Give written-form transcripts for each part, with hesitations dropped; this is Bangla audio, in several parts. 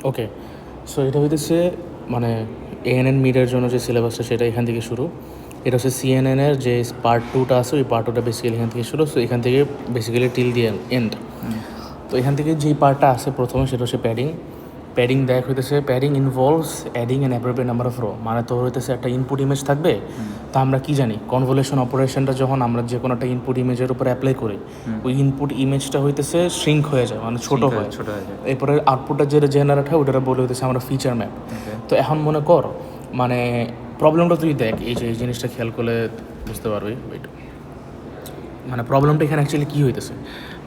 ওকে, সো এটা হইতেছে মানে এএনএন মিডের জন্য যে সিলেবাসটা সেটা এখান থেকে শুরু। এটা হচ্ছে সিএনএনের যে পার্ট 2টা আছে, ওই পার্ট 2টা বেসিক্যালি এখান থেকে শুরু। সো এখান থেকে বেসিক্যালি টিল দি এন্ড। তো এখান থেকে যেই পার্টটা আছে প্রথমে সেটা হচ্ছে প্যাডিং। প্যাডিং দেখ হইতেছে padding involves adding an appropriate number of rho, মানে তোর হইতেছে একটা ইনপুট ইমেজ থাকবে। তা আমরা কি জানি কনভলিউশন অপারেশনটা যখন আমরা যে কোনো একটা ইনপুট ইমেজের উপর অ্যাপ্লাই করি, ওই ইনপুট ইমেজটা হইতেছে শ্রিঙ্ক হয়ে যায়, মানে ছোটো হয়। এরপরে আউটপুটটা যেটা জেনারেট হয় ওটা বলে হইতেছে আমরা ফিচার ম্যাপ। তো এখন মনে কর মানে প্রবলেমটা তুই দেখ, এই যে এই জিনিসটা খেয়াল করলে বুঝতে পারবি। মানে প্রবলেমটা এখানে অ্যাকচুয়ালি কী হইতেছে,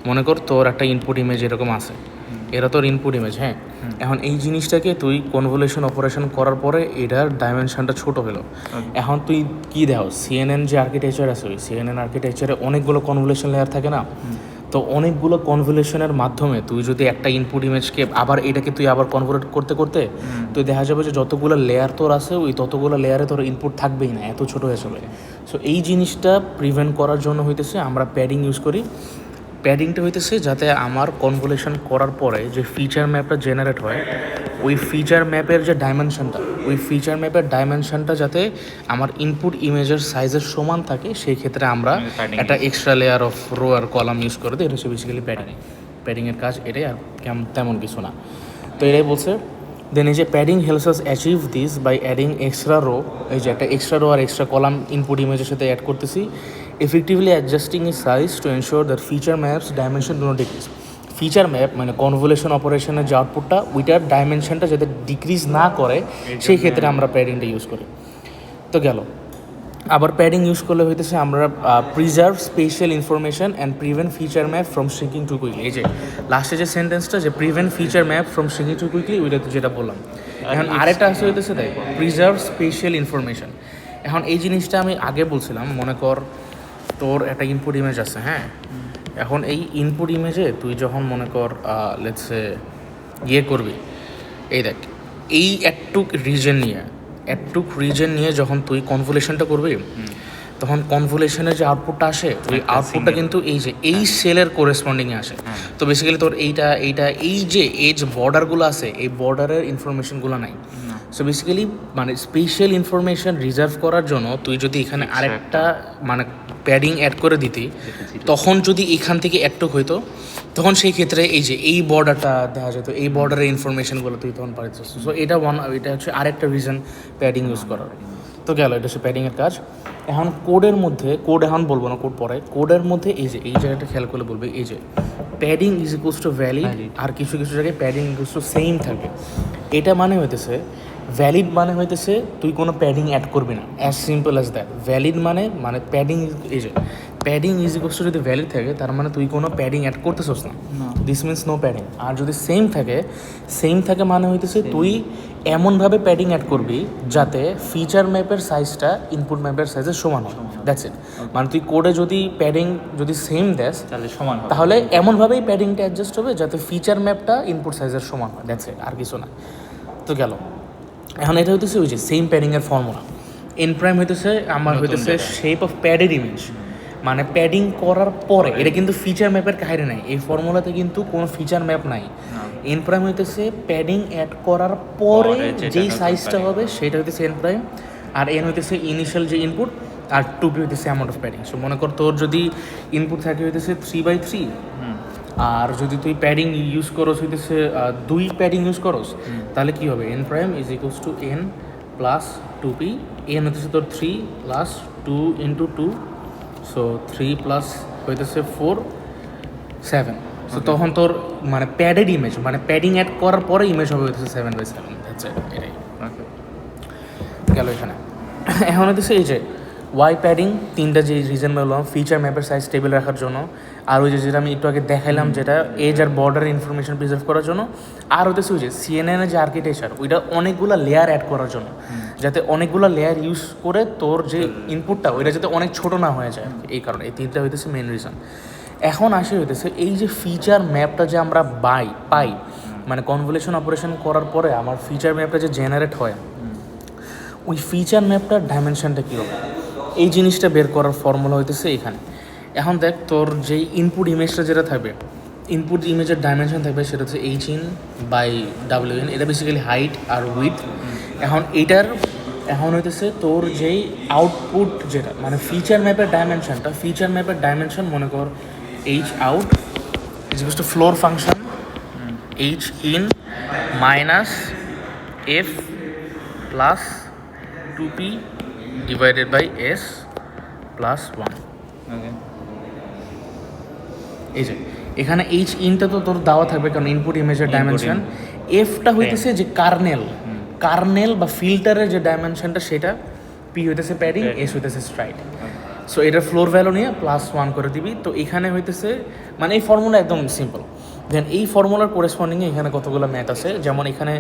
মনে কর তোর একটা ইনপুট ইমেজ এরকম আছে, এরা তোর ইনপুট ইমেজ। হ্যাঁ, এখন এই জিনিসটাকে তুই কনভলিউশন অপারেশন করার পরে এটার ডাইমেনশনটা ছোট হলো। এখন তুই কী দেখ, সিএনএন যে আর্কিটেকচার আছে, ওই সিএনএন আর্কিটেকচারে অনেকগুলো কনভলিউশন লেয়ার থাকে না। তো অনেকগুলো কনভলিউশনের মাধ্যমে তুই যদি একটা ইনপুট ইমেজকে আবার এটাকে তুই আবার কনভার্ট করতে করতে তুই দেখা যাবে যে যতগুলো লেয়ার তোর আছে ওই ততগুলো লেয়ারে তোর ইনপুট থাকবেই না, এত ছোটো হয়ে যাবে। সো এই জিনিসটা প্রিভেন্ট করার জন্য হইতেছে আমরা প্যাডিং ইউজ করি। প্যাডিংটা হইতেছে যাতে আমার কনভলিউশন করার পরে যে ফিচার ম্যাপটা জেনারেট হয়, ওই ফিচার ম্যাপের যে ডাইমেনশনটা, ওই ফিচার ম্যাপের ডাইমেনশনটা যাতে আমার ইনপুট ইমেজের সাইজের সমান থাকে, সেই ক্ষেত্রে আমরা একটা এক্সট্রা লেয়ার অফ রো আর কলাম ইউজ করে দিই। এটা হচ্ছে বেসিক্যালি প্যাডিং। প্যাডিংয়ের কাজ এটাই, আর তেমন কিছু না। তো এটাই বলছে। দেন এই যে padding helps us achieve this by adding extra row, এই যে একটা এক্সট্রা রো আর এক্সট্রা কলাম ইনপুট ইমেজের সাথে অ্যাড করতেছি, effectively adjusting its size to ensure that feature maps dimension do not decrease. Feature map মানে কনভলিউশন অপারেশনের যে আউটপুটটা ওইটার ডাইমেনশনটা যাতে ডিক্রিজ না করে সেই ক্ষেত্রে আমরা প্যাডিংটা ইউজ করি। তো গেল, আবার প্যাডিং ইউজ করলে হইতেছে আমরা preserve special information and prevent feature map from shrinking two quickly. এই যে লাস্টে যে সেন্টেন্সটা যে prevent feature map from shrinking two quickly, ওইটা তো যেটা বললাম। এখন আরেকটা আসে হইতেছে দেখ প্রিজার্ভ স্পেশাল ইনফরমেশন। এখন এই জিনিসটা আমি আগে বলছিলাম, মনে কর তোর একটা ইনপুট ইমেজ আছে। হ্যাঁ, এখন এই ইনপুট ইমেজে তুই যখন মনে কর লেটসে ইয়ে করবি, এই দেখ এই একটুক রিজন নিয়ে যখন তুই কনভলিউশনটা করবি, তখন কনভলিউশনের যে আউটপুটটা আসে ওই আউটপুটটা কিন্তু এই যে এই সেলের কোরেসপন্ডিংয়ে আসে। তো বেসিক্যালি তোর এইটা এই যে এজ বর্ডারগুলো আছে, এই বর্ডারের ইনফরমেশনগুলো নাই। সো বেসিক্যালি মানে স্পেশাল ইনফরমেশন রিজার্ভ করার জন্য তুই যদি এখানে আরেকটা মানে প্যাডিং অ্যাড করে দিতি, তখন যদি এখান থেকে একটু হইতো, তখন সেই ক্ষেত্রে এই যে এই বর্ডারটা দেখা যেত, এই বর্ডারের ইনফরমেশনগুলো তুই তখন পারিস। সো এটা হচ্ছে আরেকটা রিজন প্যাডিং ইউজ করার। তো গেল, এটা হচ্ছে প্যাডিংয়ের কাজ। এখন কোডের মধ্যে, কোড এখন বলবো না, কোড পরে, কোডের মধ্যে এই যে এই জায়গাটা খেয়াল করলে বলবে এই যে padding is equals to valid, আর কিছু কিছু জায়গায় প্যাডিং ইকুয়ালস টু সেম থাকবে। এটা মানে হইতেছে ভ্যালিড মানে হইতেছে তুই কোনো প্যাডিং অ্যাড করবি না, as simple as that. Valid মানে প্যাডিং, এই যে প্যাডিং ইজ ইকুয়ালস টু যদি ভ্যালিড থাকে তার মানে তুই কোনো প্যাডিং অ্যাড করতেছস না, দিস মিনস নো প্যাডিং। আর যদি সেম থাকে মানে হইতেছে তুই এমনভাবে প্যাডিং অ্যাড করবি যাতে ফিচার ম্যাপের সাইজটা ইনপুট ম্যাপের সাইজের সমান হয়। That's it. মানে তুই কোডে যদি প্যাডিং যদি সেম দেস তাহলে সমান হবে, তাহলে এমনভাবেই প্যাডিংটা অ্যাডজাস্ট হবে যাতে ফিচার ম্যাপটা ইনপুট সাইজের সমান হয়। দ্যাটস ইট, আর কিছু না। তো গেল, এখন এটা হইতেছে ওই যে সেম প্যাডিংয়ের ফর্মুলা। এন প্রাইম হইতেছে আমার হইতেছে শেপ অফ প্যাডেড ইমেজ, মানে প্যাডিং করার পরে। এটা কিন্তু ফিচার ম্যাপের কাহিনী নাই, এই ফর্মুলাতে কিন্তু কোনো ফিচার ম্যাপ নাই। এন প্রাইম হইতেছে প্যাডিং অ্যাড করার পরে যেই সাইজটা হবে সেটা হইতেছে এন প্রাইম, আর এন হইতেছে ইনিশিয়াল যে ইনপুট, আর 2p হইতেছে অ্যামাউন্ট অফ প্যাডিং। সো মনে কর তোর যদি ইনপুট থাকে হইতেছে 3/3, আর যদি তুই প্যাডিং ইউজ করস হইতেছে 2 প্যাডিং ইউজ করস, তাহলে কী হবে, N prime is equals two N plus 2p। N হইতেছে তোর 3 প্লাস 2 ইন্টু 2, সো 3 প্লাস হইতেছে 4, 7। সো তখন তোর মানে প্যাডেড ইমেজ, মানে প্যাডিং অ্যাড করার পরে ইমেজ হবে হইতেছে 7/7। আচ্ছা, এটাই গেল এখানে। এখন হইতেছে এই যে ওয়াই প্যাডিং, তিনটা যে রিজন বললাম, ফিচার ম্যাপের সাইজ স্টেবল রাখার জন্য, আর ওই যে যেটা আমি একটু আগে দেখাইলাম যেটা এজ আর বর্ডারের ইনফরমেশন প্রিজার্ভ করার জন্য, আর হইতেছে ওই যে সিএনএনের যে আর্কিটেকচার ওইটা অনেকগুলো লেয়ার অ্যাড করার জন্য, যাতে অনেকগুলো লেয়ার ইউজ করে তোর যে ইনপুটটা ওইটা যাতে অনেক ছোটো না হয়ে যায়। এই কারণে এই তিনটা হইতেছে মেন রিজন। এখন আসে হইতেছে এই যে ফিচার ম্যাপটা যে আমরা পাই মানে কনভলিউশন অপারেশন করার পরে আমার ফিচার ম্যাপটা যে জেনারেট হয়, ওই ফিচার ম্যাপটার ডাইমেনশনটা কী হবে, এই জিনিসটা বের করার ফর্মুলা হইতেছে এখানে। এখন দেখ তোর যেই ইনপুট ইমেজটা যেটা থাকবে, ইনপুট ইমেজের ডাইমেনশন থাকবে সেটা হচ্ছে H in by W in, এটা বেসিক্যালি হাইট আর উইথ। এখন হইতেছে তোর যেই আউটপুট যেটা মানে ফিচার ম্যাপের ডাইমেনশন মনে কর H out is two floor function H in minus F plus 2p divided by S plus 1। Okay, এই যে এখানে এইচ ইনটা তো তোর দেওয়া থাকবে কারণ ইনপুট ইমেজের ডাইমেনশন। এফটা হইতেছে যে কার্নেল বা ফিল্টারের যে ডাইমেনশনটা সেটা, পি হইতেছে প্যাডিং, এস হইতেছে স্ট্রাইড। সো এটার ফ্লোর ভ্যালু নিয়ে +1 করে দিবি। তো এখানে হইতেছে মানে এই ফর্মুলা একদম সিম্পল। দেন এই ফর্মুলার কোরেসপন্ডিংয়ে এখানে কতগুলো ম্যাথ আছে, যেমন এখানে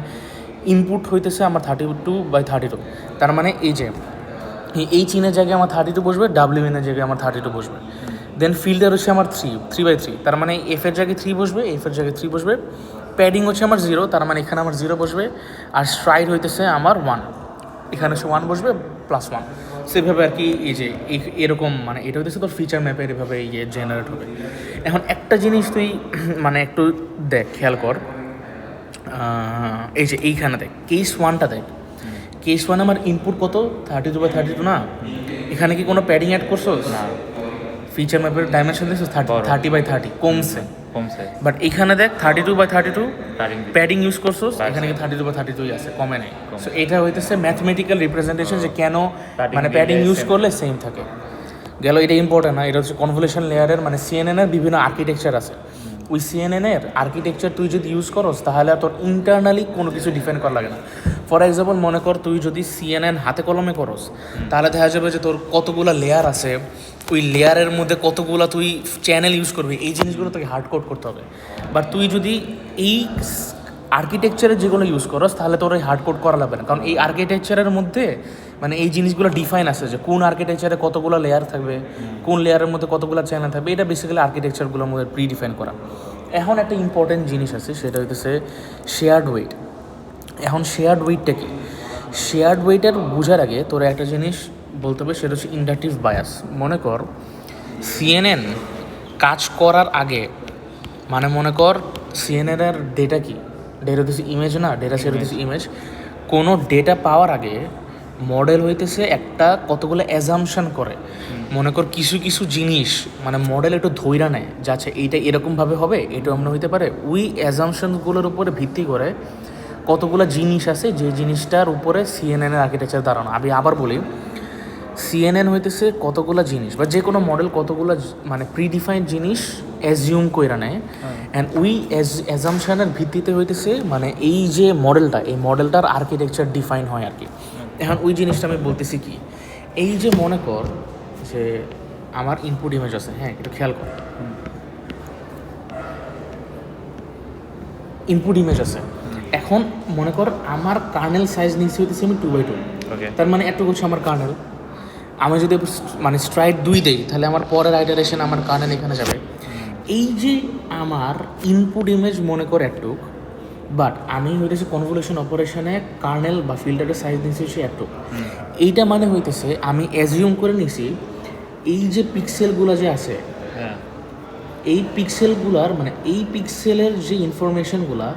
ইনপুট হইতেছে আমার 32/32, তার মানে এই যে এই চিনের জায়গায় আমার 32 বসবে, ডাব্লিউ ইনের জায়গায় আমার 32 বসবে। দেন ফিল্টার হচ্ছে আমার 3/3, তার মানে এফের জায়গায় 3 বসবে, এফের জায়গায় 3 বসবে। প্যাডিং হচ্ছে আমার 0, তার মানে এখানে আমার 0 বসবে। আর স্ট্রাইড হইতেছে আমার 1, এখানে হচ্ছে 1 বসবে +1। সেভাবে আর কি এই যে এরকম মানে এটা হইতেছে তোর ফিচার ম্যাপের এভাবে ইয়ে জেনারেট হবে। এখন একটা জিনিস তুই মানে একটু দেখ, খেয়াল কর, এই যে এইখানে দেখ কেস 1টা দেখ। কেস 1 আমার ইনপুট কত 32/32 না? এখানে কি কোনো প্যাডিং অ্যাড করছো না? ফিচার ম্যাপের ডাইমেনশন দেখছো 30/30 কমছে। বাট এখানে দেখ 32/32 প্যাডিং ইউজ করছো, এখানে কি 32/32 আছে, কমে নাই। সো এটা হইতেছে ম্যাথমেটিক্যাল রিপ্রেজেন্টেশন যে কেন মানে প্যাডিং ইউজ করলে সেম থাকে। গেল, এটা ইম্পর্টেন্ট না, এটা হচ্ছে কনভলিউশন লেয়ারের মানে সিএনএন এর বিভিন্ন আর্কিটেকচার আছে। ওই সিএনএন এর আর্কিটেকচার তুই যদি ইউজ করস তাহলে তোর ইন্টারনালি কোনো কিছু ডিফাইন করা লাগে না। ফর এক্সাম্পল মনে কর তুই যদি সিএনএন হাতে কলমে করস তাহলে দেখা যাবে যে তোর কতগুলো লেয়ার আছে, ওই লেয়ারের মধ্যে কতগুলো তুই চ্যানেল ইউজ করবি, এই জিনিসগুলো তোকে হার্ড কোড করতে হবে। বাট তুই যদি এই আর্কিটেকচারে যেগুলো ইউজ করস তাহলে তোর এই হার্ড কোড করা লাগবে না, কারণ এই আর্কিটেকচারের মধ্যে মানে এই জিনিসগুলো ডিফাইন আছে যে কোন আর্কিটেকচারে কতগুলো লেয়ার থাকবে, কোন লেয়ারের মধ্যে কতগুলো চ্যানেল থাকবে, এটা বেসিক্যালি আর্কিটেকচারগুলোর মধ্যে প্রি ডিফাইন করা। এখন একটা ইম্পর্টেন্ট জিনিস আছে, সেটা হইতেছে শেয়ার্ড ওয়েট। এখন শেয়ার্ড ওয়েটটা কি? শেয়ার্ড ওয়েটের বোঝার আগে তোর একটা জিনিস বলতে হবে, সেটা হচ্ছে ইন্ডাকটিভ বায়াস। মনে কর সিএনএন কাজ করার আগে মানে মনে কর সিএনএন এর ডেটা কি, ডেটা হচ্ছে ইমেজ না, ডেটা সেট হচ্ছে ইমেজ। কোনো ডেটা পাওয়ার আগে মডেল হইতেছে একটা কতগুলো অ্যাজাম্পশন করে। মনে কর কিছু কিছু জিনিস মানে মডেল একটু ধৈরা নেয় যে আচ্ছা এইটা এরকমভাবে হবে, এটা অন্য হইতে পারে। ওই অ্যাজাম্পশনগুলোর উপরে ভিত্তি করে কতগুলো জিনিস আছে যে জিনিসটার উপরে সিএনএন এর আর্কিটেকচার দাঁড়ানো। আমি আবার বলি, সিএনএন হইতেছে কতগুলো জিনিস বা যে কোনো মডেল কতগুলো মানে প্রিডিফাইন্ড জিনিস অ্যাজিউম কইরা নেয়, অ্যান্ড ওই অ্যাজাম্পশনের ভিত্তিতে হইতেছে মানে এই যে মডেলটা, এই মডেলটার আর্কিটেকচার ডিফাইন হয় আর কি। এখন ওই জিনিসটা আমি বলতেছি কি, এই যে মনে কর যে আমার ইনপুট ইমেজ আছে, হ্যাঁ একটু খেয়াল কর, ইনপুট ইমেজ আছে। এখন মনে কর আমার কার্নেল সাইজ নিচে হইতেছে আমি 2/2, তার মানে এত হচ্ছে আমার কার্নেল। আমি যদি মানে স্ট্রাইড 2 দেই তাহলে আমার পরের আইটারেশন আমার কার্নেল এখানে যাবে। এই যে আমার ইনপুট ইমেজ মনে কর একটুক, বাট আমি হইতেছে কনভলিউশন অপারেশনে কার্নেল বা ফিল্টারের সাইজ নিয়েছি সে একটুক। এইটা মানে হইতেছে আমি অ্যাজিউম করে নিছি এই যে পিক্সেলগুলো যে আছে, এই পিক্সেলগুলার মানে এই পিক্সেলের যে ইনফরমেশনগুলা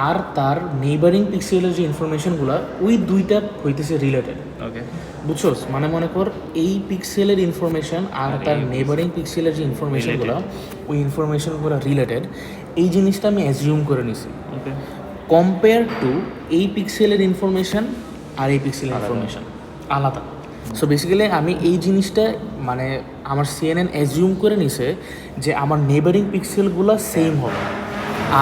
আর তার নেইবারিং পিক্সেলের যে ইনফরমেশনগুলো, ওই দুইটা হইতেছে রিলেটেড। ওকে, বুঝছোস? মানে মনে কর এই পিক্সেলের ইনফরমেশন আর তার নেইবারিং পিক্সেলের যে ইনফরমেশনগুলো, ওই ইনফরমেশনগুলো রিলেটেড। এই জিনিসটা আমি অ্যাজিউম করে নিছি কম্পেয়ার টু এই পিক্সেলের ইনফরমেশন আর এই পিক্সেলের ইনফরমেশন আলাদা। সো বেসিক্যালি আমি এই জিনিসটা মানে আমার সিএনএন অ্যাজিউম করে নিছে যে আমার নেইবারিং পিক্সেলগুলো সেম হবে,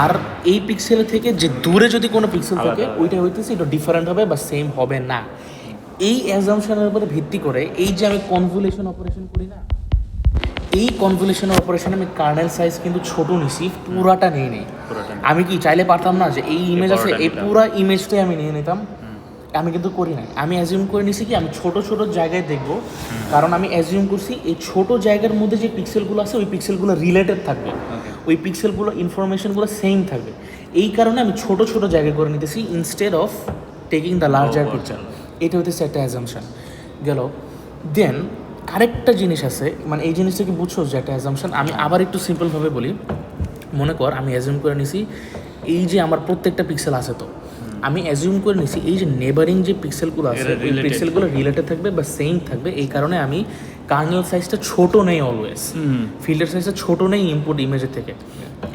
আর এই পিক্সেলের থেকে যে দূরে যদি কোনো পিক্সেল থাকে ওইটা হইতেছে এটা ডিফারেন্ট হবে বা সেম হবে না। এই অ্যাজাম্পশনের উপরে ভিত্তি করে এই যে আমি কনভলিউশন অপারেশন করি না, এই কনভলিউশন অপারেশনে আমি কার্নেল সাইজ কিন্তু ছোট নিছি, পুরাটা নিয়ে নিই। আমি কি চাইলে পারতাম না যে এই ইমেজ আছে এই পুরা ইমেজটাই আমি নিয়ে নিতাম? আমি কিন্তু করি নাই। আমি অ্যাজিউম করে নিছি কি আমি ছোট ছোট জায়গায় দেখব, কারণ আমি অ্যাজিউম করছি এই ছোট জায়গার মধ্যে যে পিক্সেলগুলো আছে ওই পিক্সেলগুলো রিলেটেড থাকবে, ওই পিক্সেলগুলো ইনফরমেশনগুলো সেম থাকবে। এই কারণে আমি ছোট ছোট জায়গায় করে নিতেছি instead of taking the larger picture. এটা হইতেছে একটা অ্যাজাম্পশন গেল। দেন আরেকটা জিনিস আছে, মানে এই জিনিসটা কি বুঝছো যে একটা অ্যাজাম্পশন। আমি আবার একটু সিম্পলভাবে বলি, মনে কর আমি অ্যাজিউম করে নিছি এই যে আমার প্রত্যেকটা পিক্সেল আছে, তো আমি অ্যাজিউম করে নিছি এই যে নেবারিং যে পিক্সেলগুলো আছে ওই পিক্সেলগুলো রিলেটেড থাকবে বা সেম থাকবে, এই কারণে আমি কার্নেল সাইজটা ছোট নেই অলওয়েজ, ফিল্টার সাইজটা ছোট নেই ইনপুট ইমেজের থেকে।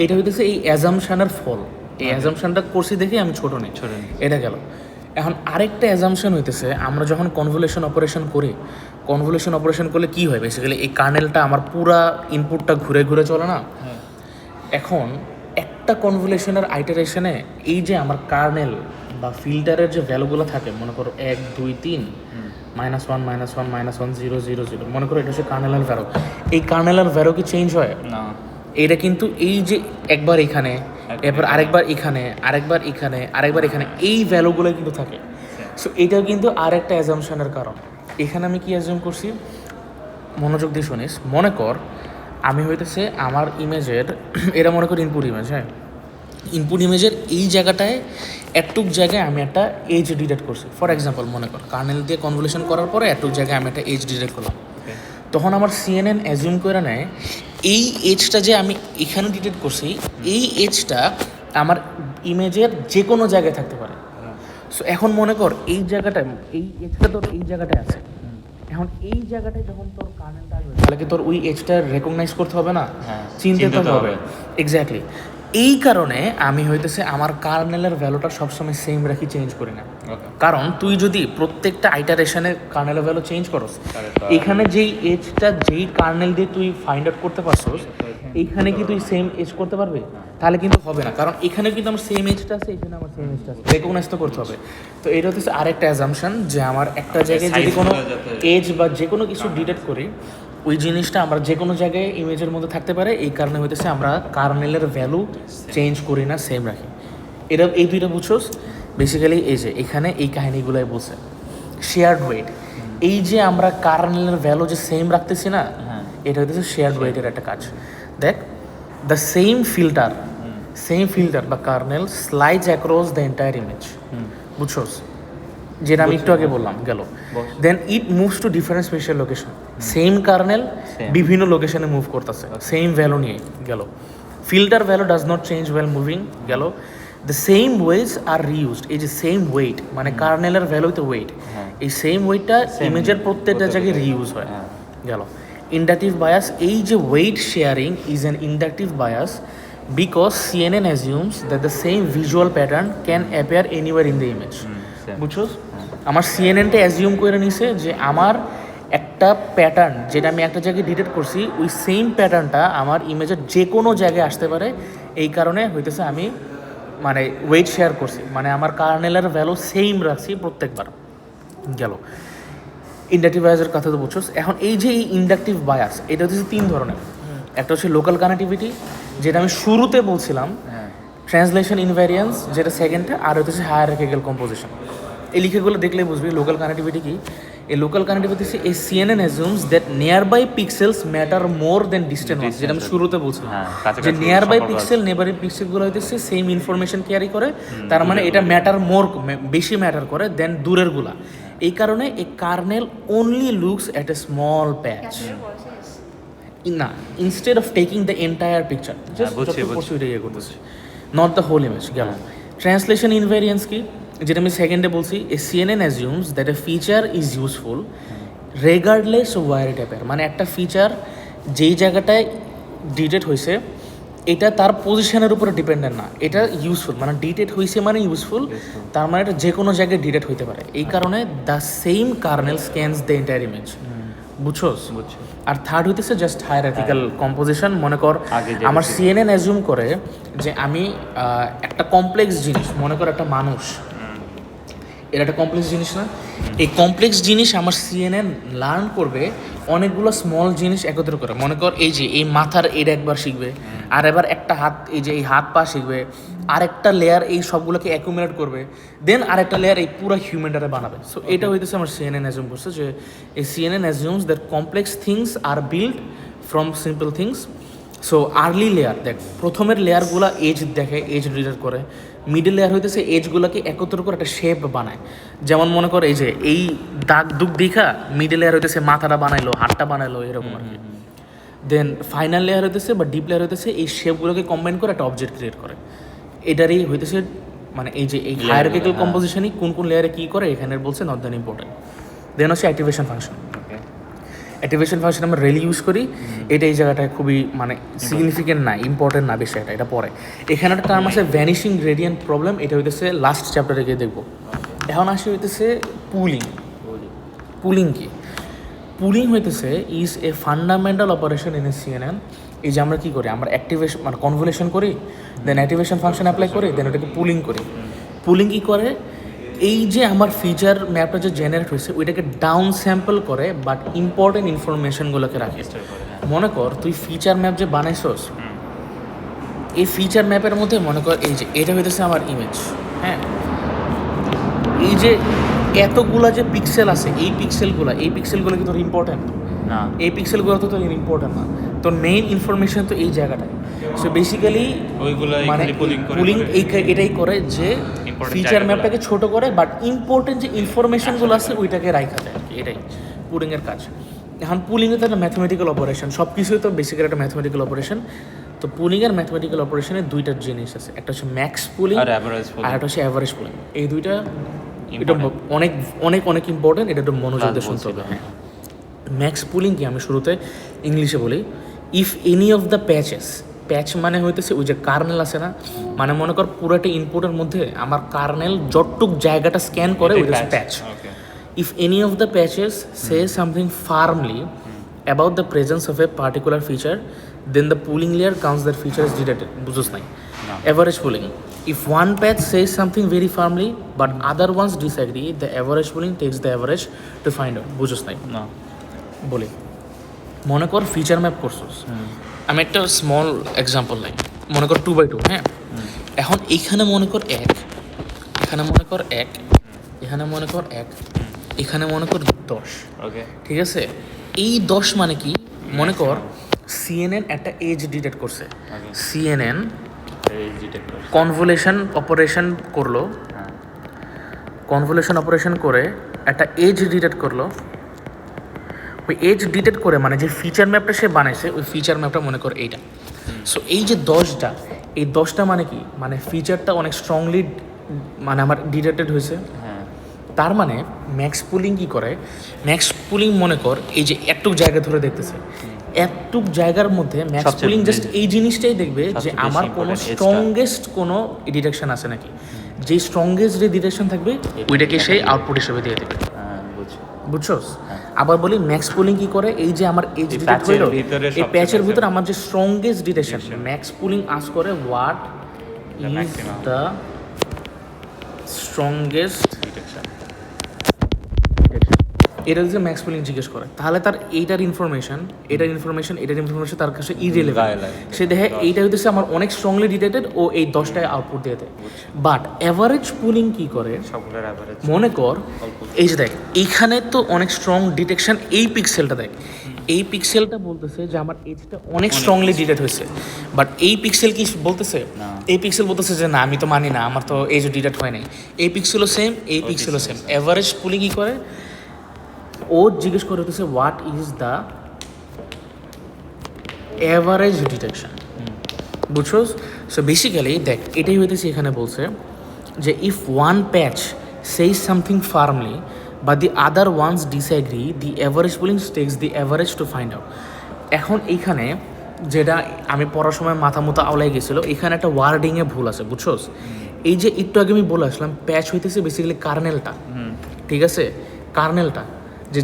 এটা হইতেছে এই অ্যাজামশানের ফল, এই অ্যাজামশানটা করছি দেখে আমি ছোট নেই, এটা গেল। এখন আরেকটা অ্যাজামশন হইতেছে আমরা যখন কনভলিউশন অপারেশন করি, কনভলিউশন অপারেশন করলে কি হয় বেসিক্যালি এই কার্নেলটা আমার পুরা ইনপুটটা ঘুরে ঘুরে চলে না। এখন একটা কনভলিউশনের আইটারেশনে এই যে আমার কার্নেল বা ফিল্টারের যে ভ্যালুগুলো থাকে, মনে করো 1 2 3 -1 -1 -1 0 0 0, মনে করো এটা হচ্ছে কার্নেলের ভ্যালু। এই কার্নেলের ভ্যালু কি চেঞ্জ হয় না? এটা কিন্তু এই যে একবার এখানে, এরপর আরেকবার এখানে, আরেকবার এখানে, আরেকবার এখানে, এই ভ্যালুগুলো কিন্তু থাকে। সো এটাও কিন্তু আরেকটা অ্যাজামশনের কারণ। এখানে আমি কি অ্যাজিউম করছি, মনোযোগ দিয়ে শুনিস। মনে কর আমি হইতেছে আমার ইমেজের এটা মনে করি ইনপুট ইমেজ, হ্যাঁ, ইনপুট ইমেজের এই জায়গাটায় এতটুক জায়গায় আমি একটা এজ ডিটেক্ট করছি। ফর এক্সাম্পল মনে কর কার্নেল দিয়ে কনভলিউশন করার পরে এতটুক জায়গায় আমি একটা এজ ডিটেক্ট করলাম, তখন আমার সিএনএন অ্যাজিউম করে নেয় এই এজটা যে আমি এখানে ডিটেক্ট করছি এই এজটা আমার ইমেজের যে কোনো জায়গায় থাকতে পারে। সো এখন মনে কর এই জায়গাটায় এই এজটা তোর এই জায়গাটায় আছে, এখন এই জায়গাটায় যখন তোর কার্নেলটা আসবে তাহলে কি তোর ওই এজটা রেকগনাইজ করতে হবে না, চিনতে তো হবে। এক্স্যাক্টলি, এই কারণে আমি হইতেছে আমার কার্নেলের ভ্যালুটা সবসময় সেম রাখি, চেঞ্জ করি না। কারণ তুই যদি প্রত্যেকটা আইটারেশনে কার্নেলের ভ্যালু চেঞ্জ করস, এখানে যেই এজটা যেই কার্নেল দিয়ে তুই ফাইন্ড আউট করতে পারছস এইখানে কি তুই সেম এজ করতে পারবি? তাহলে কিন্তু হবে না, কারণ এখানে কিন্তু আমার সেম এজটা আছে, এখানে আমার সেম এজটা আছে, রেকগনাইজ তো করতে হবে। তো এটা হচ্ছে আরেকটা অ্যাজাম্পশন যে আমার একটা জায়গায় যদি কোনো এজ বা যে কোনো কিছু ডিটেক্ট করি ওই জিনিসটা আমরা যে কোনো জায়গায় ইমেজের মধ্যে থাকতে পারে, এই কারণে হইতেছে আমরা কার্নেলের ভ্যালু চেঞ্জ করি না, সেম রাখি। এটা এই দুইটা বুঝছোস বেসিক্যালি। এই যে এখানে এই কাহিনিগুলোই বলছে শেয়ার্ড ওয়েট, এই যে আমরা কার্নেলের ভ্যালু যে সেম রাখতেছি না, এটা হইতেছে শেয়ার্ড ওয়েটের একটা কাজ। দেখ দ্য সেম ফিল্টার বা kernel slides across the entire image, বুঝছোস, যেটা আমি একটু আগে বললাম গেল। Then it moves to different spatial location, same kernel বিভিন্ন লোকেশনে মুভ করতেছে সেম ভ্যালু নিয়ে গেল। Filter value does not change while moving গেল। The same weights are reused, এই যে সেম ওয়েট মানে কার্নেলের ভ্যালু তো ওয়েট, এই সেম ওয়েটটা ইমেজের প্রত্যেকটা জায়গায় রিইউজ হয় গেল। ইন্ডাকটিভ বায়াস, এই যে weight sharing is an inductive bias because CNN assumes that the same visual pattern can appear anywhere in the image. বুঝছোস, আমার সিএনএনটা অ্যাজিউম করে নিছে যে আমার একটা প্যাটার্ন যেটা আমি একটা জায়গায় ডিটেক্ট করছি ওই সেম প্যাটার্নটা আমার ইমেজের যে কোনো জায়গায় আসতে পারে, এই কারণে হইতেছে আমি মানে ওয়েট শেয়ার করছি, মানে আমার কার্নেলের ভ্যালু সেম রাখছি প্রত্যেকবার গেল। ইন্ডাকটিভ বায়াসের কথা তো বুঝছোস। এখন এই যে এই ইন্ডাকটিভ বায়াস এটা হচ্ছে তিন ধরনের। একটা হচ্ছে লোকাল কানেক্টিভিটি যেটা আমি শুরুতে বলছিলাম, ট্রান্সলেশন ইনভ্যারিয়েন্স যেটা সেকেন্ডটা, আর হচ্ছে হায়ারার্কিক্যাল কম্পোজিশন। এই লিখেগুলো দেখলেই বুঝবি লোকাল কানেক্টিভিটি কি। এই লোকাল কানেক্টিভিটি হচ্ছে এই CNN assumes that nearby pixels matter more than distant ones, যেটা আমি শুরুতে বলছিলাম যে নিয়ার বাই পিক্সেল নেবারিং পিক্সেলগুলো হইতেছে সেম ইনফরমেশন ক্যারি করে, তার মানে এটা ম্যাটার মোর বেশি ম্যাটার করে দেন দূরেরগুলা। এই কারণে এই kernel only looks at a small patch না, instead of taking the entire picture, just যতটুকু ইয়ে করতেছে, নট দ্য হোল ইমেজ গেল। ট্রান্সলেশন ইনভ্যারিয়েন্স কি, যেটা আমি সেকেন্ডে বলছি, a CNN assumes that a feature is useful regardless where it appear, মানে একটা ফিচার যেই জায়গাটায় ডিটেক্ট হয়েছে এটা তার পজিশনের উপরে ডিপেন্ডেন্ট না, এটা ইউজফুল, মানে ডিটেক্ট হয়েছে মানে ইউজফুল, তার মানে এটা যে কোনো জায়গায় ডিটেক্ট হইতে পারে। এই কারণে the same kernel scans the entire image, বুঝছোস। আর থার্ড হইতেছে জাস্ট হায়ারার্কিক্যাল কম্পোজিশন। মনে কর আমার সিএনএন অ্যাজিউম করে যে আমি একটা কমপ্লেক্স জিনিস, মনে কর একটা মানুষ, এটা একটা কমপ্লেক্স জিনিস না, এই কমপ্লেক্স জিনিস আমার সিএনএন লার্ন করবে অনেকগুলো স্মল জিনিস একত্র করে। মনে কর এই যে এই মাথার এটা একবার শিখবে, আর এবার একটা হাত, এই যে এই হাত পা শিখবে, আরেকটা লেয়ার এই সবগুলোকে অ্যাকুমুলেট করবে, দেন আরেকটা লেয়ার এই পুরো হিউম্যানটারে বানাবে। সো এটা হইতেছে আমার সিএনএন অ্যাজিউম করছে যে এই CNN assumes that complex things are build from simple things. So early layer, দেখ প্রথমের লেয়ারগুলো এজ দেখে, এজ রিলেট করে, মিডল লেয়ার হইতেছে এজগুলোকে একত্র করে একটা শেপ বানায়। যেমন মনে কর এই যে এই দাগ দুগ দেখা মিডল লেয়ার হইতেছে মাথাটা বানাইলো, হাতটা বানাইলো, এরকম আর কি। দেন ফাইনাল লেয়ার হইতেছে বা ডিপ লেয়ার হইতেছে এই শেপগুলোকে কম্বাইন করে একটা অবজেক্ট ক্রিয়েট করে। এটারই হইতেছে মানে এই যে এই হায়ারার্কিক্যাল কম্পোজিশনই কোন কোন লেয়ারে কী করে এখানে বলছে নট দ্যান ইম্পর্টেন্ট। দেন হচ্ছে অ্যাক্টিভেশন ফাংশন। অ্যাক্টিভেশন ফাংশন আমরা রেলি ইউজ করি, এটা এই জায়গাটায় খুবই মানে সিগনিফিকেন্ট না, ইম্পর্টেন্ট না বেশি, এটা পরে। এখানে একটা টার্ম আছে ভ্যানিশিং গ্রেডিয়েন্ট প্রবলেম, এটা হইতেছে লাস্ট চ্যাপ্টারে গিয়ে দেখবো। এখন আসে হইতেছে পুলিং। পুলিং কি? পুলিং হইতেছে is a fundamental operation in a CNN. এই যে আমরা কী করি, আমরা অ্যাক্টিভেশন মানে কনভলিউশন করি, দেন অ্যাক্টিভেশন ফাংশন অ্যাপ্লাই করি, দেন ওটাকে পুলিং করি। পুলিং কী করে, এই যে আমার ফিচার ম্যাপটা যে জেনারেট হয়েছে ওইটাকে ডাউন স্যাম্পল করে বাট ইম্পর্টেন্ট ইনফরমেশনগুলোকে রাখে। মনে কর তুই ফিচার ম্যাপ যে বানাইছস, এই ফিচার ম্যাপের মধ্যে মনে কর এই যে এটা হইতেছে আমার ইমেজ, হ্যাঁ, এই যে এতগুলা যে পিক্সেল আছে এই পিক্সেলগুলো কি তোর ইম্পর্টেন্ট না? এই পিক্সেলগুলো তো তোর ইম্পর্টেন্ট না, তোর মেইন ইনফরমেশন তো এই জায়গাটায়। সো বেসিক্যালি মানে পুলিং এটাই করে যে ফিচার ম্যাপটাকে ছোট করে বাট ইম্পর্টেন্ট যে ইনফরমেশনগুলো আছে ওইটাকে রাখা যায়, এটাই পুলিংয়ের কাজ। এখন পুলিংয়ে তো একটা ম্যাথমেটিক্যাল অপারেশন, সব কিছুই তো বেসিক্যালি একটা ম্যাথমেটিক্যাল অপারেশন। তো পুলিংয়ের ম্যাথমেটিক্যাল অপারেশনে দুইটা জিনিস আছে, একটা হচ্ছে ম্যাক্স পুলিং আর একটা হচ্ছে অ্যাভারেজ পুলিং। এই দুইটা এটা অনেক অনেক অনেক ইম্পর্টেন্ট, এটা একটু মনোযোগ দিয়ে শুনতে হবে। হ্যাঁ, ম্যাক্স পুলিং কি আমি শুরুতে ইংলিশে বলি, if any of the patches, patch মানে হইতেছে ওই যে কার্নেল আছে না, মানে মনে কর পুরোটা ইনপুটের মধ্যে আমার কার্নেল যতটুক জায়গাটা স্ক্যান করে ওইটা patch. If any of the patches say something firmly about the presence of a particular feature, then the pooling layer counts that feature is detected. বুঝোস নাই? Average pooling. If one patch says something very firmly but other ones disagree, the average pooling takes the average to find out. বুঝোস নাই? না বলি, মনে কর ফিচার ম্যাপ করছোস, আমি একটা স্মল এক্সাম্পল নাই, মনে কর 2x2, হ্যাঁ, এখন এইখানে মনে কর 1, এখানে মনে কর 1, এখানে মনে কর 1, এখানে মনে কর 10। ওকে, ঠিক আছে? এই 10 মানে কি, মনে কর সিএনএন একটা এজ ডিটেক্ট করছে, সিএনএন কনভলিউশন অপারেশন করলো, কনভলিউশন অপারেশন করে একটা এজ ডিটেক্ট করলো। ওই এজ ডিটেক্ট করে মানে যে ফিচার ম্যাপটা সে বানাইছে ওই ফিচার ম্যাপটা মনে কর এইটা। সো এই যে 10টা, এই 10টা মানে কি, মানে ফিচারটা অনেক স্ট্রংলি মানে আমার ডিটেক্টেড হয়েছে। তার মানে ম্যাক্স পুলিং কী করে, ম্যাক্স পুলিং মনে কর এই যে একটুক জায়গা ধরে দেখতেছে, এতটুক জায়গার মধ্যে ম্যাক্স পুলিং জাস্ট এই জিনিসটাই দেখবে যে আমার কোনো স্ট্রংগেস্ট কোনো ডিটেকশন আছে নাকি, যে স্ট্রংগেস্ট যে ডিটেকশন থাকবে ওইটাকে সেই আউটপুট হিসেবে দিয়ে দেবে। বুঝছোস? আবার বলি ম্যাক্স পুলিং কী করে, এই যে আমার এজ ডিটেক্ট হইল এই প্যাচের ভিতরে আমার যে স্ট্রংগেস্ট ডিটেকশন, ম্যাক্স পুলিং আস করে what is the strongest detection, এটা যদি ম্যাক্স পুলিং জিজ্ঞেস করে তাহলে তার এটার ইনফরমেশন তার কাছে ইরেলেভেন্ট। সে দেখে এইটা হইতেছে আমার অনেক স্ট্রংলি ডিটেক্টেড, ও এই 10টায় আউটপুট দিয়ে দেয়। বাট অ্যাভারেজ পুলিং কী করে, মনে কর এই যে দেখ এইখানে তো অনেক স্ট্রং ডিটেকশন, এই পিক্সেলটা দেখ, এই পিক্সেলটা বলতেছে যে আমার এজটা অনেক স্ট্রংলি ডিটেক্ট হয়েছে, বাট এই পিক্সেল কি বলতেছে, এই পিক্সেল বলতেছে যে না আমি তো মানি না, আমার তো এজ ডিটেক্ট হয় নাই। এই পিক্সেলও সেম, এই পিক্সেলও সেম। অ্যাভারেজ পুলিং কী করে, ও জিজ্ঞেস করে হতেছে what is the average detection. বুঝছোস? সো বেসিক্যালি দেখ এটাই হইতেছে এখানে বলছে যে if one patch says something firmly বা the other ones disagree, the average pooling takes the average to find out. এখন এইখানে যেটা আমি পড়ার সময় মাথা মুথা আওলাই গেছিলো, এখানে একটা ওয়ার্ডিংয়ে ভুল আছে। বুঝছোস? এই যে একটু আগে আমি বলে আসলাম প্যাচ হইতেছে বেসিক্যালি কার্নেলটা, ঠিক আছে, কার্নেলটা যে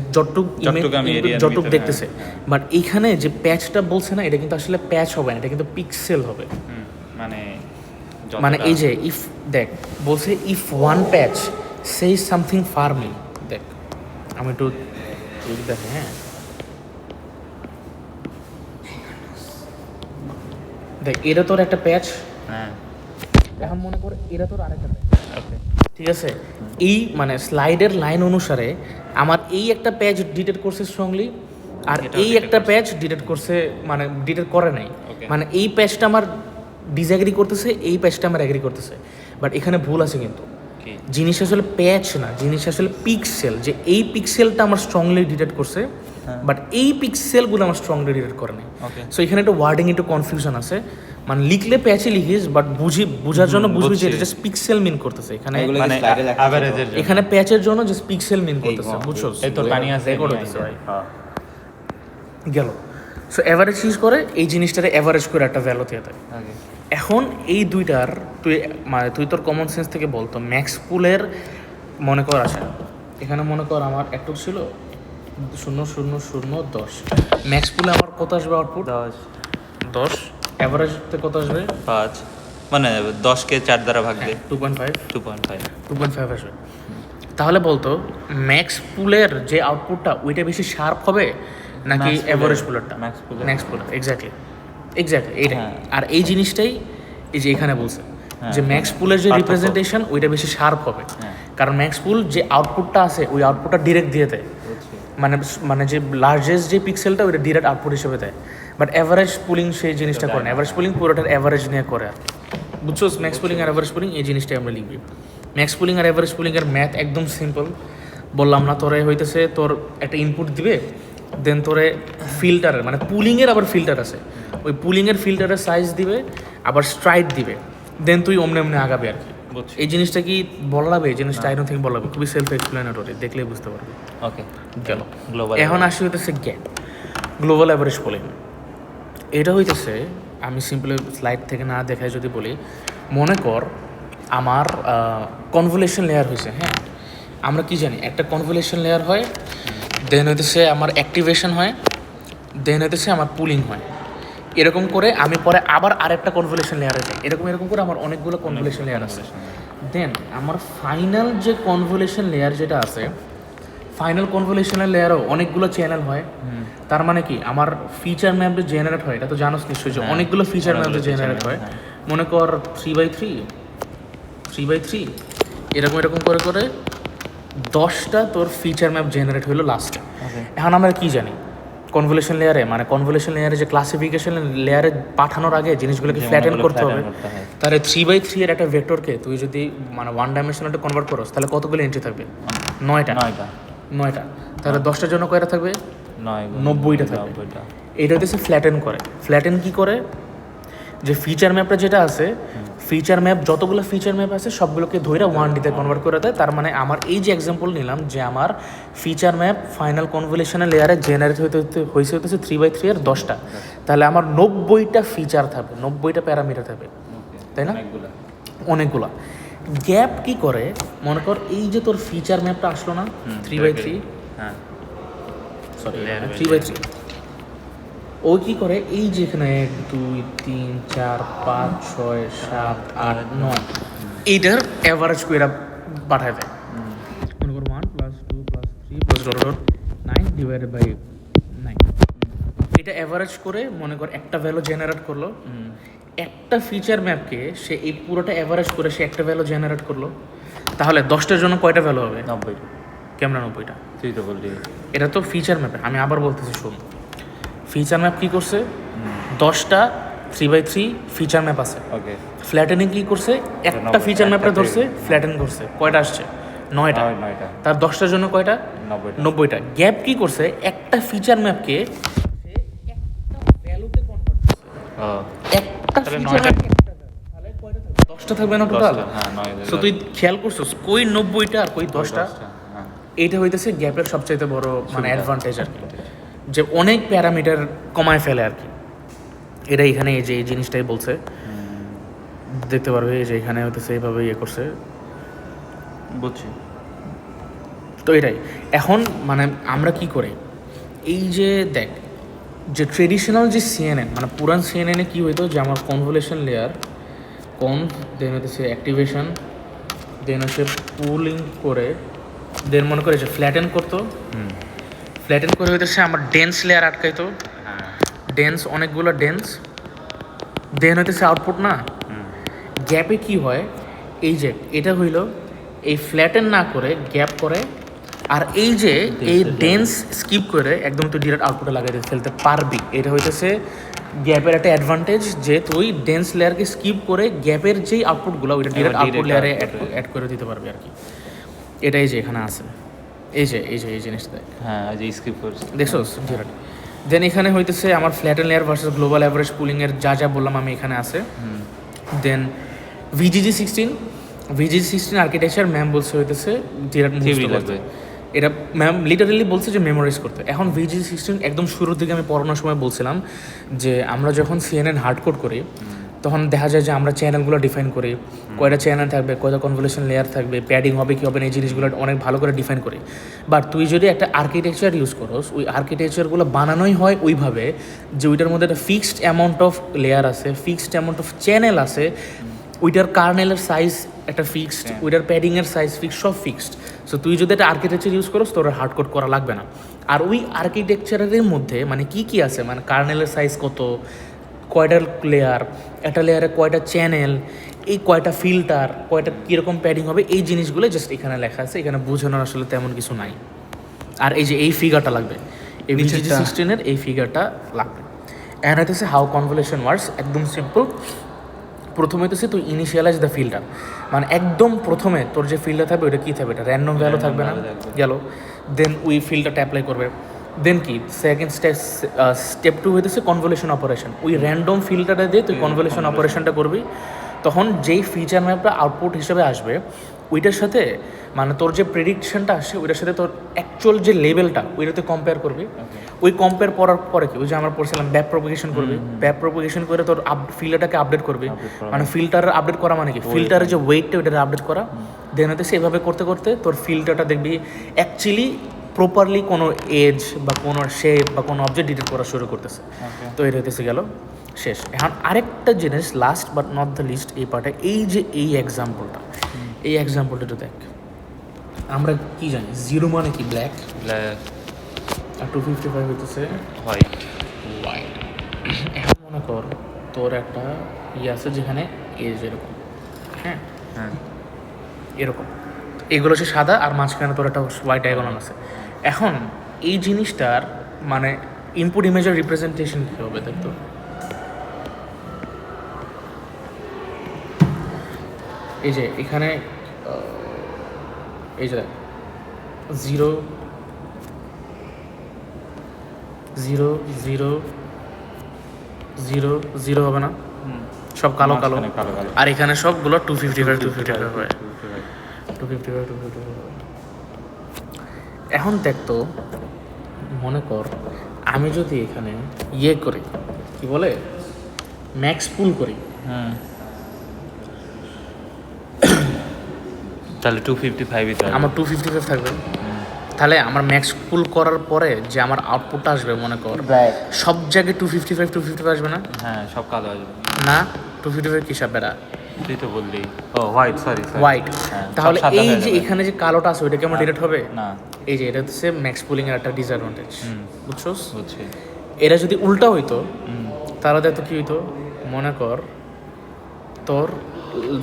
যতটুক দেখতেছে, বাট এইখানে যে প্যাচটা বলছে না এটা কিন্তু আসলে প্যাচ হবে না, এটা কিন্তু পিক্সেল হবে। মানে এই যে ইফ দেখ বলছে ইফ ওয়ান প্যাচ সেই সামথিং ফার্মলি, দেখ আমি একটু দেখ, হ্যাঁ দেখ এটা তোর একটা প্যাচ, এখন মনে কর এটা তোর আরেকটা প্যাচ, ঠিক আছে? এই মানে স্লাইডের লাইন অনুসারে আমার এই একটা প্যাচ ডিটেক্ট করছে স্ট্রংলি, আর এই একটা প্যাচ ডিটেক্ট করছে মানে ডিটেক্ট করে নাই, মানে এই প্যাচটা আমার ডিসঅ্যাগ্রি করতেছে, এই প্যাচটা আমার অ্যাগ্রি করতেছে। বাট এখানে ভুল আছে কিন্তু, জিনিস আসলে প্যাচ না, জিনিস আসলে পিক্সেল, যে এই পিক্সেলটা আমার স্ট্রংলি ডিটেক্ট করছে বাট এই পিক্সেলগুলো আমার স্ট্রংলি ডিটেক্ট করে নেই। ওকে সো এখানে একটা ওয়ার্ডিং একটু কনফিউশন আছে, মানে লিখলে প্যাচে লিখিস বাট বোঝার জন্য বুঝবি যে এটা জাস্ট পিক্সেল মিন করতেছে এখানে, এগুলো মানে slide এ লেখা আছে তো? অ্যাভারেজের জন্য এখানে প্যাচের জন্য জাস্ট পিক্সেল মিন করতেছে, এই, বুঝছো? এই তো টানি আছে রেকর্ড হতেছে ভাই, গেল। সো অ্যাভারেজ ইউজ করে এই জিনিসটারে অ্যাভারেজ করে একটা ভ্যালু দিয়ে দেয়। ওকে এখন এই দুইটার তুই তোর কমন সেন্স থেকে বলতো ম্যাক্স পুলের মনে কর আসে, এখানে মনে কর আমার একটু ছিল 0.0010, ম্যাক্স পুলে আমার কত আসবে আউটপুট? 10। অ্যাভারেজতে কত আসবে? 5, মানে 10কে 4 দ্বারা ভাগ দে 2.5 2.5 আসবে। তাহলে বলতো ম্যাক্স পুলের যে আউটপুটটা ওইটা বেশি শার্প হবে নাকি Max pull-এর- অ্যাভারেজ পুলেরটা? Max pull-এর। ম্যাক্স পুলের, এক্স্যাক্টলি এইটাই। হ্যাঁ। আর এই জিনিসটাই এই যে এখানে বলছে হ্যাঁ, যে ম্যাক্স পুলের যে পার্থক্য। রিপ্রেজেন্টেশন ওইটা বেশি শার্প হবে, হ্যাঁ। কারণ ম্যাক্স পুল যে আউটপুটটা আছে ওই আউটপুটটা ডিরেক্ট দিয়ে দেয়, মানে মানে যে লার্জেস্ট যে পিক্সেলটা ওইটা ডিরেক্ট আউটপুট হিসেবে দেয়। বাট অ্যাভারেজ পুলিং সেই জিনিসটা করে না, অ্যাভারেজ পুলিং পুরোটার অ্যাভারেজ নিয়ে করে আর কি। বুঝছো? ম্যাক্স পুলিং আর অ্যাভারেজ পুলিং এই জিনিসটাই আমরা লিখবি। ম্যাক্স পুলিং আর অ্যাভারেজ পুলিংয়ের ম্যাথ একদম সিম্পল, বললাম না তোরে হইতেছে তোর একটা ইনপুট দিবে, দেন তোরে ফিল্টারের মানে পুলিংয়ের আবার ফিল্টার আছে, ওই পুলিংয়ের ফিল্টারের সাইজ দিবে আবার স্ট্রাইট দিবে, দেন তুই অমনে অমনে আগাবে আর কি। বুঝছি। এই জিনিসটা কি বলা যাবে? এই জিনিসটা আই ডোন্ট থিঙ্ক বলা যাবে, খুবই সেলফ এক্সপ্লেনেটরি, দেখলেই বুঝতে পারবে। ওকে গেল। গ্লোবাল এখন আসি হইতেছে গ্যাপ, গ্লোবাল অ্যাভারেজ পুলিং। এটা হইতেছে, আমি সিম্পলি স্লাইড থেকে না দেখায় যদি বলি, মনে কর আমার কনভলিউশন লেয়ার হয়েছে, হ্যাঁ আমরা কি জানি একটা কনভলিউশন লেয়ার হয়, দেন হইতেছে আমার অ্যাক্টিভেশন হয়, দেন হইতেছে আমার পুলিং হয়, এরকম করে আমি পরে আবার আরেকটা কনভলিউশন লেয়ারে যাই, এরকম করে আমার অনেকগুলো কনভলিউশন লেয়ার আছে। দেন আমার ফাইনাল যে কনভলিউশন লেয়ার যেটা আছে, ফাইনাল কনভলিউশনের লেয়ারও অনেকগুলো চ্যানেল হয়। তার মানে কি আমার ফিচার ম্যাপ যে জেনারেট হয়, এটা তো জানোস নিশ্চয়ই যে অনেকগুলো ফিচার ম্যাপ যে জেনারেট হয়, মনে কর 3x3 এরকম করে করে 10টা তোর ফিচার ম্যাপ জেনারেট হইলো লাস্টে। এখন আমরা কি জানি কনভলিউশন লেয়ারে, মানে কনভলিউশন লেয়ারে যে ক্লাসিফিকেশন লেয়ারে পাঠানোর আগে জিনিসগুলোকে ফ্ল্যাটেন করতে হবে। তাহলে 3x3 এর একটা ভেক্টরকে তুই যদি মানে 1 ডাইমেনশনালে কনভার্ট করস তাহলে কতগুলো এন্ট্রি থাকবে? 9টা। তাহলে 10টার জন্য কয়টা থাকবে? 90টা থাকবে। এটা হচ্ছে ফ্ল্যাটেন করে। ফ্ল্যাটেন কি করে? যে ফিচার ম্যাপটা যেটা আছে, ফিচার ম্যাপ যতগুলো ফিচার ম্যাপ আছে সবগুলোকে ধরে 1Dতে কনভার্ট করে দেয়। তার মানে আমার এই যে এক্সাম্পল নিলাম যে আমার ফিচার ম্যাপ ফাইনাল কনভলিউশনের লেয়ারে জেনারেট হইতেছে 3x3 এর 10টা, তাহলে আমার 90টা ফিচার থাকবে, 90টা প্যারামিটার থাকবে, তাই না? অনেকগুলা। গ্যাপ কি করে? মনে কর এই যে তোর ফিচার ম্যাপটা আসলো না 3x3, হ্যাঁ সরি 3x3, ও কি করে এই যে এখানে 1 2 3 4 5 6 7 8 9 এইটার অ্যাভারেজ করে পাঠায় দেয়। মনে কর 1 + 2 + 3 + 9 ডিভাইডেড বাই 9, এটা অ্যাভারেজ করে মনে কর একটা ভ্যালু জেনারেট করলো, একটা ফিচার ম্যাপকে সে এই পুরোটা অ্যাভারেজ করে সে একটা ভ্যালু জেনারেট করলো, তাহলে 10টার জন্য কয়টা ভ্যালু হবে? 90 কেমন 90টা? এটা তো ফিচার ম্যাপে, আমি আবার বলতেছি শোন, ফিচার ম্যাপ কি করছে? 10টা 3x3 ফিচার ম্যাপ আছে। ওকে ফ্ল্যাটেনিং কি করছে? একটা ফিচার ম্যাপটা ধরছে, ফ্ল্যাটেন করছে, কয়টা আসছে? 9টা। তার 10টার জন্য কয়টা? 90টা। গ্যাপ কি করছে? একটা ফিচার ম্যাপকে সে একটা ভ্যালুতে কনভার্ট করছে, একটা ফিচার ম্যাপ তাহলে কয়টা থাকবে? 10টা থাকবে না টোটাল? সো তুই খেয়াল করছিস কই 90টা আর কই 10টা? এইটা হইতেছে গ্যাপের সবচাইতে বড় মানে অ্যাডভান্টেজ আর কি, যে অনেক প্যারামিটার কমায় ফেলে আর কি। এটা এখানে এই যে এই জিনিসটাই বলছে, দেখতে পারবে এই যে এখানে হইতেছে এইভাবে ইয়ে করছে, বুঝছি। তো এটাই। এখন মানে আমরা কি করি, এই যে দেখ যে ট্রেডিশনাল যে সিএনএন মানে পুরান সিএনএনে কী হইতো যে আমার কনভলিউশন লেয়ার দেন হইতেছে অ্যাক্টিভেশন, দেন হচ্ছে পুলিং করে, দেন মনে করে যে ফ্ল্যাটেন করতো, ফ্ল্যাটেন করে হইতেছে আমার ডেন্স লেয়ার আটকাইতো, ডেন্স অনেকগুলো ডেন্স, দেন হইতেছে আউটপুট না। গ্যাপে কি হয়, এই যে এটা হইল এই ফ্ল্যাটেন না করে গ্যাপ করে, আর এই যে এই ডেন্স স্কিপ করে একদম তুই ডিরেক্ট আউটপুটে লাগাই দিয়ে ফেলতে পারবি। এটা হইতেছে গ্যাপের একটা অ্যাডভান্টেজ, যে তুই ডেন্স লেয়ারকে স্কিপ করে গ্যাপের যেই আউটপুটগুলো ওইটা ডিরেক্ট আউটপুট লেয়ারে অ্যাড করে দিতে পারবি আর কি। এটাই যে এখানে আছে, এই জিনিসটা দেখ, হ্যাঁ যে স্কিপ করছি দেখছো জিরোটা। দেন এখানে হইতেছে আমার flat layer versus global average পুলিংয়ের যা বললাম আমি এখানে আছে। দেন VGG16 আর্কিটেকচার ম্যাম বলছে হইতেছে ডিরেক্ট মুখস্থ করতে। এটা ম্যাম লিটারালি বলছে যে মেমোরাইজ করতে। এখন VGG16 একদম শুরুর দিকে আমি পড়ানোর সময় বলছিলাম যে আমরা যখন CNN হার্ড কোড করি তখন দেখা যায় যে আমরা চ্যানেলগুলো ডিফাইন করি, কয়টা চ্যানেল থাকবে, কয়টা কনভলিউশন লেয়ার থাকবে, প্যাডিং হবে কি হবে না, এই জিনিসগুলো অনেক ভালো করে ডিফাইন করি। বাট তুই যদি একটা আর্কিটেকচার ইউজ করোস, ওই আর্কিটেকচারগুলো বানানোই হয় ওইভাবে যে ওইটার মধ্যে একটা ফিক্সড অ্যামাউন্ট অফ লেয়ার আছে, ফিক্সড অ্যামাউন্ট অফ চ্যানেল আছে, ওইটার কার্নেলের সাইজ একটা ফিক্সড, ওইটার প্যাডিংয়ের সাইজ ফিক্সড, সব ফিক্সড। সো তুই যদি একটা আর্কিটেকচার ইউজ করোস তোর হার্ড কোড করা লাগবে না। আর ওই আর্কিটেকচারের মধ্যে মানে কি আছে, মানে কার্নেলের সাইজ কত, কয়টা লেয়ার, একটা লেয়ারে কয়টা চ্যানেল, এই কয়টা ফিল্টার, কয়টা কীরকম প্যাডিং হবে, এই জিনিসগুলো জাস্ট এখানে লেখা আছে। এখানে বোঝানোর আসলে তেমন কিছু নাই। আর এই যে এই ফিগারটা লাগবে, এই VGG16 এই ফিগারটা লাগবে। অ্যান্ড হইতেছে হাউ কনভলিউশন ওয়ার্কস, একদম সিম্পল। প্রথমে হইতেছে তুই ইনিশিয়ালাইজ দ্য ফিল্টার, মানে একদম প্রথমে তোর যে ফিল্টার থাকবে ওইটা কী থাকবে, এটা র্যান্ডম ভ্যালু থাকবে না, গেল। দেন ওই ফিল্টারটা অ্যাপ্লাই করবে। দেন কি সেকেন্ড স্টেপ 2 হইতেছে কনভলিউশন অপারেশন। ওই র্যান্ডম ফিল্টারটা দিয়ে তুই কনভলিউশন অপারেশনটা করবি। তখন যেই ফিচার ম্যাপটা আউটপুট হিসেবে আসবে ওইটার সাথে মানে তোর যে প্রেডিকশনটা আসে ওইটার সাথে তোর অ্যাকচুয়াল যে লেভেলটা ওইটাতে কম্পেয়ার করবি। ওই কম্পেয়ার করার পরে কি, ওই যে আমরা পড়ছিলাম ব্যাক প্রোপাগেশন করবি, ব্যাক প্রোপাগেশন করে তোর ফিল্টারটাকে আপডেট করবি। মানে ফিল্টার আপডেট করা মানে কি, ফিল্টারের যে ওয়েটটা ওইটাকে আপডেট করা। দেন হতে সেভাবে করতে করতে তোর ফিল্টারটা দেখবি অ্যাকচুয়ালি প্রপারলি কোনো এজ বা কোনো শেপ বা কোনো অবজেক্ট ডিটেক্ট করা শুরু করতেছে। তো এটা হইতেছে গেল শেষ। এখন আরেকটা জিনিস last but not the least এই পার্টে, এই যে এই এক্সাম্পলটা, এই এক্সাম্পলটা একটু দেখ। আমরা কি জানি জিরো মানে কি, ব্ল্যাক, আর 255 হইতেছে হোয়াইট। এখন মনে কর তোর একটা আছে যেখানে এজ এরকম, হ্যাঁ এরকম, এগুলো হচ্ছে সাদা আর মাঝখানে তোর একটা হোয়াইট ডায়াগোনাল আছে। এখন এই জিনিসটার মানে ইনপুট ইমেজের রিপ্রেজেন্টেশন কী হবে দেখতো। এই যে এখানে এই যে 0 0 0 0 0 হবে না, সব কালো কালো। আর এখানে সবগুলো 255 হবে। এখন দেখতো মনে কর আমি যদি এখানে করি কি বলে ম্যাক্স পুল করি, তাহলে 255 আমার 255 থাকবে। তাহলে আমার ম্যাক্স পুল করার পরে যে আমার আউটপুটটা আসবে মনে কর সব জায়গায় 255 আসবে না, হ্যাঁ সব কালো আসবে না 255 কি সব বেড়া, তুই তো বললি ও হোয়াইট, সরি হোয়াইট। তাহলে এই যে এখানে যে কালোটা আছে ওইটা কি আমার ডিরেক্ট হবে না। এই যে এটা হচ্ছে ম্যাক্স পুলিং এর একটা ডিসঅ্যাডভান্টেজ, বুঝছস? বুঝছি। এটা যদি উল্টা হইতো তাহলে দেখতো কি হইতো, মনে কর তোর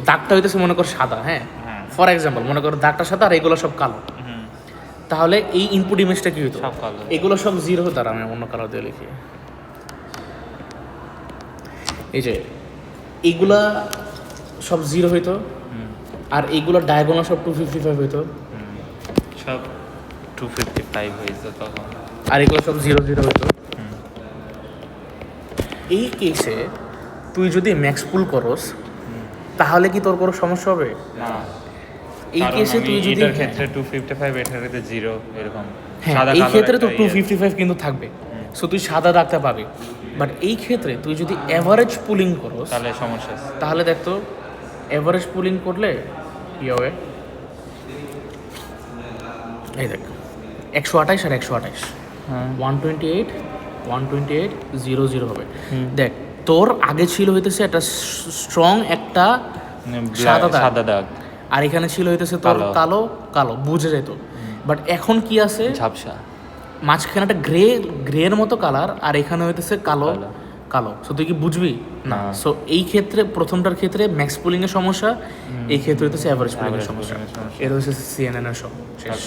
দাগটা হইতেছে মনে কর সাদা, হ্যাঁ ফর এক্সাম্পল মনে কর দাগটা সাদা আর এগুলো সব কালো, তাহলে এই ইনপুট ইমেজটা কি হইতো, এগুলো সব 0 হতো। আর আমি অন্য কালার দিয়ে লিখি, এই যে এইগুলা সব 0 হইতো আর এইগুলো ডায়াগোনাল সব 255 হইতো, সব 255 হইতো তখন, আর এগুলো সব 0 0 হইতো। এই কেসে তুই যদি ম্যাক্স পুল করস তাহলে কি তোর কোনো সমস্যা হবে না? এই কেসে তুই যদি এটার ক্ষেত্রে 255 এটার ক্ষেত্রে 0 এরকম, হ্যাঁ এই ক্ষেত্রে তো 255 কিন্তু থাকবে, সো তুই সাদা দাগটা পাবি। বাট এই ক্ষেত্রে তুই যদি এভারেজ পুলিং করস তাহলে সমস্যা আছে। তাহলে দেখতো এভারেজ পুলিং করলে কি হবে, এই দেখ 128 আর 128 128 128 0 0 হবে। দেখ তোর আগে ছিল হইতেছে একটা স্ট্রং একটা সাদা দাগ, আর এখানে ছিল হইতেছে তোর কালো কালো বুঝে যেত। বাট এখন কি আছে, ঝাপসা, মাঝখানে একটা গ্রের মতো কালার আর এখানে হইতেছে কালো কালো। সো তুই কি বুঝবি না? সো এই ক্ষেত্রে প্রথমটার ক্ষেত্রে ম্যাক্স পুলিং এর সমস্যা, এই ক্ষেত্রে হইতেছে এভারেজ পুলিং এর সমস্যা। এটা হচ্ছে CNN এর সব শেষ।